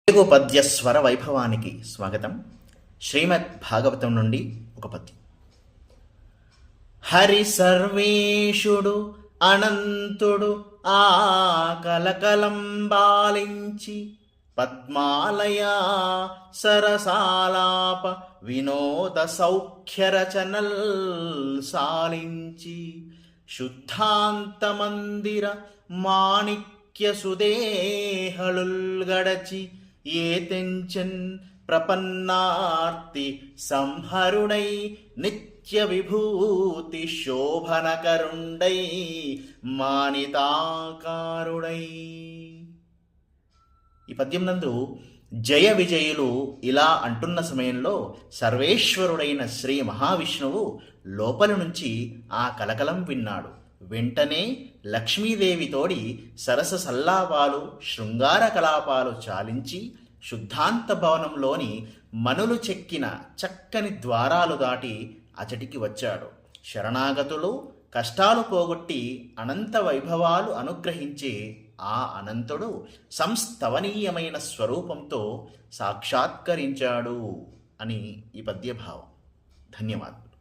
తెలుగు పద్యస్వర వైభవానికి స్వాగతం. శ్రీమద్ భాగవతం నుండి ఒక పద్యం. హరి సర్వేశుడు అనంతుడు ఆ కలకలం బాలించి పద్మాలయ సరసాలాప వినోద సౌఖ్యరచనల్ సాలించి శుద్ధాంత మందిర మాణిక్య సుదేహళుల్ గడచి ఏ తెంచన్ ప్రపన్నార్తి సంహరుడై నిత్య విభూతి శోభనకరుండై మానితాకారుడై. ఈ పద్యం నందు జయ విజయులు ఇలా అంటున్న సమయంలో సర్వేశ్వరుడైన శ్రీ మహావిష్ణువు లోపలి నుంచి ఆ కలకలం విన్నాడు. వెంటనే లక్ష్మీదేవితోడి సరస సల్లాపాలు శృంగార కలాపాలు చాలించి శుద్ధాంత భవనంలోని మనులు చెక్కిన చక్కని ద్వారాలు దాటి అచటికి వచ్చాడు. శరణాగతులు కష్టాలు పోగొట్టి అనంత వైభవాలు అనుగ్రహించే ఆ అనంతుడు సంస్తవనీయమైన స్వరూపంతో సాక్షాత్కరించాడు అని ఈ పద్యభావం. ధన్యవాదాలు.